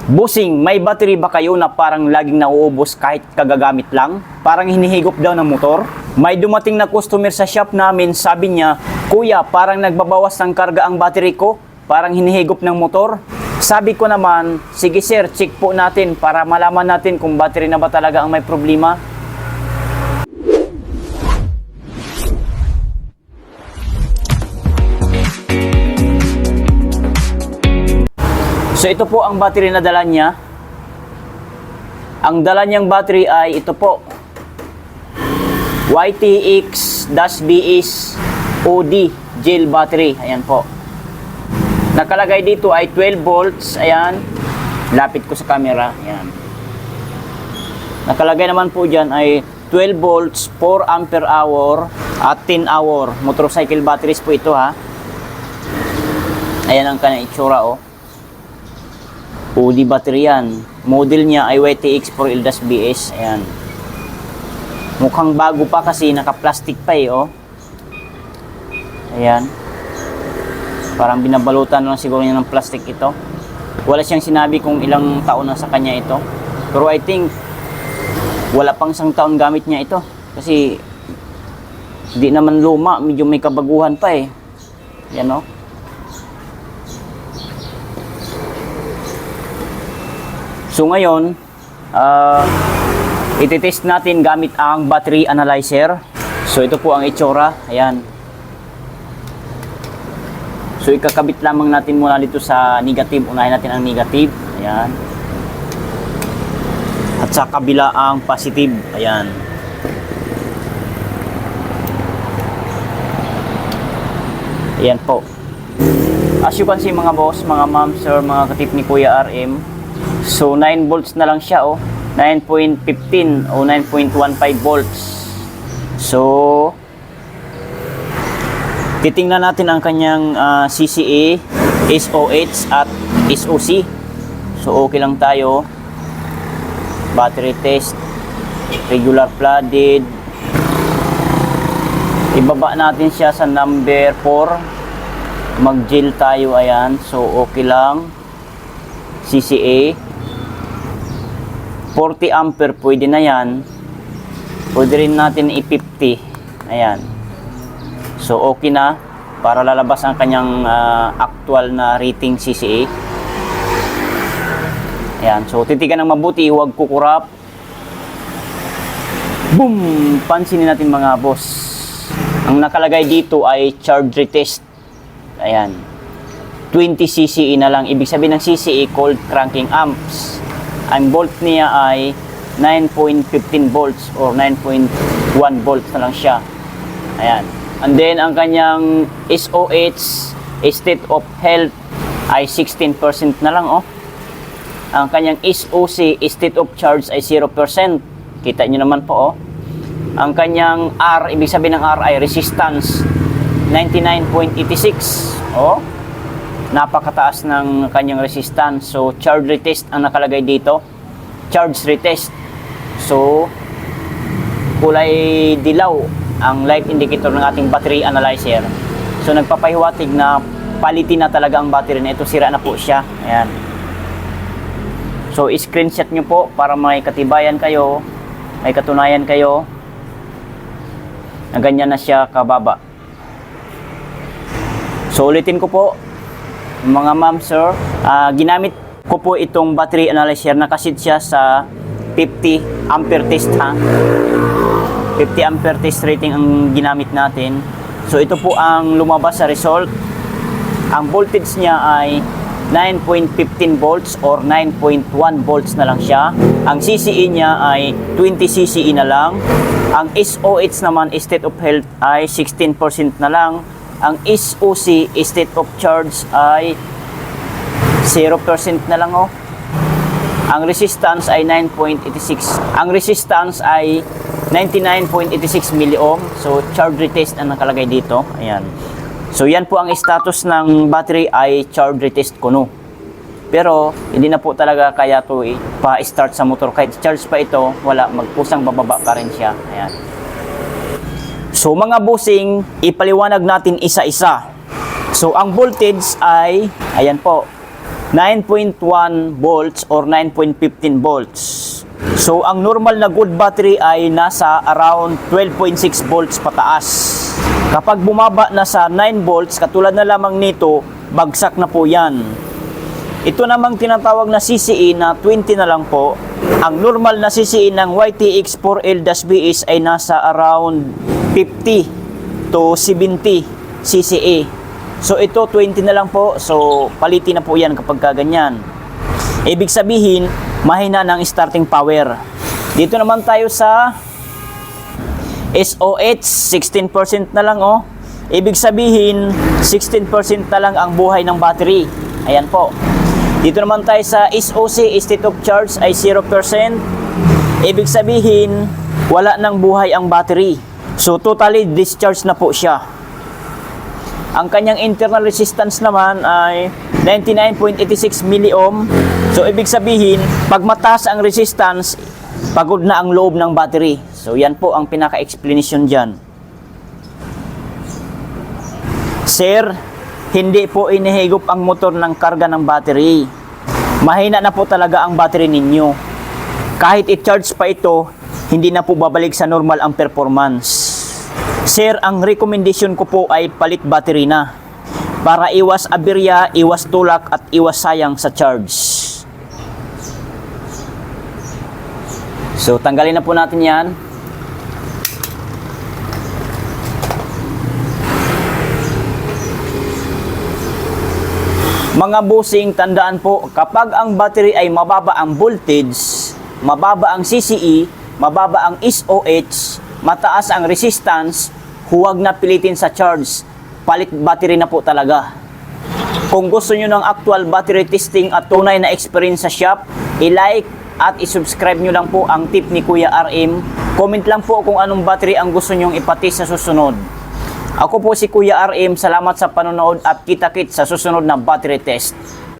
Bossing, may battery ba kayo na parang laging nauubos kahit kagagamit lang? Parang hinihigop daw ng motor? May dumating na customer sa shop namin, sabi niya, "Kuya, parang nagbabawas ng karga ang battery ko, parang hinihigop ng motor." Sabi ko naman, "Sige sir, check po natin para malaman natin kung battery na ba talaga ang may problema." So ito po ang battery na dala niya. Ang dala niyang battery ay ito po. YTX-BS OD gel battery. Ayan po. Nakalagay dito ay 12 volts. Ayan. Lapit ko sa camera. Ayan. Nakalagay naman po dyan ay 12 volts, 4 ampere hour at 10 hour. Motorcycle batteries po ito ha. Ayan ang kanyang itsura oh. OD battery yan. Model niya ay YTX 4L-BS. Ayan. Mukhang bago pa kasi naka-plastic pa eh, oh. Ayan. Parang binabalutan lang siguro niya ng plastic ito. Wala siyang sinabi kung ilang taon na sa kanya ito. Pero I think wala pang isang taon gamit niya ito. Kasi hindi naman luma. Medyo may kabaguhan pa eh. Yan, oh. So ngayon, ititest natin gamit ang battery analyzer. So ito po ang itsura. Ayan. So ikakabit lamang natin muna dito sa negative. Unahin natin ang negative. Ayan. At sa kabila ang positive. Ayan. Ayan po. As you can see mga boss, mga ma'am, sir, mga katip ni Kuya RM. So 9 volts na lang siya oh. 9.15 o 9.15 volts. So titingnan natin ang kanyang CCA, SOH at SOC. So okay lang tayo. Battery test, regular flooded. Ibaba natin siya sa number 4. Mag-gel tayo, ayan. So okay lang. CCA 40 ampere, pwede na yan. Pwede rin natin i-50. Ayan. So okay na para lalabas ang kanyang actual na rating CCA. Ayan. So titigan ng mabuti, huwag kukurap. Boom! Pansinin natin mga boss. Ang nakalagay dito ay charge retest. Ayan. 20 CCE na lang. Ibig sabihin ng CCE cold cranking amps. Ang volt niya ay 9.15 volts or 9.1 volts na lang siya. Ayan. And then ang kanyang SOH, state of health, ay 16% na lang oh. Ang kanyang SOC, state of charge, ay 0%. Kita nyo naman po oh. Ang kanyang R, ibig sabihin ng R ay resistance, 99.86 oh. Napakataas ng kanyang resistance. So charge retest ang nakalagay dito. Charge retest. So kulay dilaw ang light indicator ng ating battery analyzer. So nagpapahiwatig na palitin na talaga ang battery na ito. Sira na po siya. Ayan. So screenshot nyo po para may katibayan kayo, may katunayan kayo na ganyan na siya kababa. So ulitin ko po mga ma'am, sir, ginamit ko po itong battery analyzer. Nakasit siya sa 50 ampere test ha. 50 ampere test rating ang ginamit natin. So ito po ang lumabas sa result. Ang voltage niya ay 9.15 volts or 9.1 volts na lang siya. Ang CCE niya ay 20 CCE na lang. Ang SOH naman, state of health, ay 16% na lang. Ang SOC, state of charge, ay 0% na lang oh. Ang resistance ay 9.86. Ang resistance ay 99.86 milliohm. So charge retest ang nakalagay dito. Ayan. So yan po ang status ng battery ay charge retest ko no. Pero hindi na po talaga kaya to pa-start sa motor. Kahit charge pa ito, wala, magpusang bababa pa rin siya. Ayan. So mga bossing, ipaliwanag natin isa-isa. So ang voltage ay, ayan po, 9.1 volts or 9.15 volts. So, ang normal na good battery ay nasa around 12.6 volts pataas. Kapag bumaba na sa 9 volts, katulad na lamang nito, bagsak na po yan. Ito namang tinatawag na CCE na 20 na lang po. Ang normal na CCE ng YTX 4L-BS ay nasa around 50 to 70 CCE. So ito 20 na lang po. So palitin na po yan kapag kaganyan. Ibig sabihin, mahina ng starting power. Dito naman tayo sa SOH, 16% na lang oh. Ibig sabihin, 16% na lang ang buhay ng battery. Ayan po. Dito naman tayo sa SOC, state of charge ay 0%. Ibig sabihin, wala nang buhay ang battery. So totally discharged na po siya. Ang kanyang internal resistance naman ay 99.86 milliohm. So ibig sabihin, pag mataas ang resistance, pagod na ang loob ng battery. So yan po ang pinaka-explanation dyan. Sir, hindi po inihigop ang motor ng karga ng battery. Mahina na po talaga ang battery ninyo. Kahit i-charge pa ito, hindi na po babalik sa normal ang performance. Sir, ang recommendation ko po ay palit battery na. Para iwas aberya, iwas tulak at iwas sayang sa charge. So, tanggalin na po natin yan. Mga busing, tandaan po, kapag ang battery ay mababa ang voltage, mababa ang CCE, mababa ang SOH, mataas ang resistance, huwag na pilitin sa charge. Palit battery na po talaga. Kung gusto nyo ng actual battery testing at tunay na experience sa shop, i-like at i-subscribe nyo lang po ang tip ni Kuya RM. Comment lang po kung anong battery ang gusto nyong ipatest sa susunod. Ako po si Kuya RM, salamat sa panonood at kita-kits sa susunod na battery test.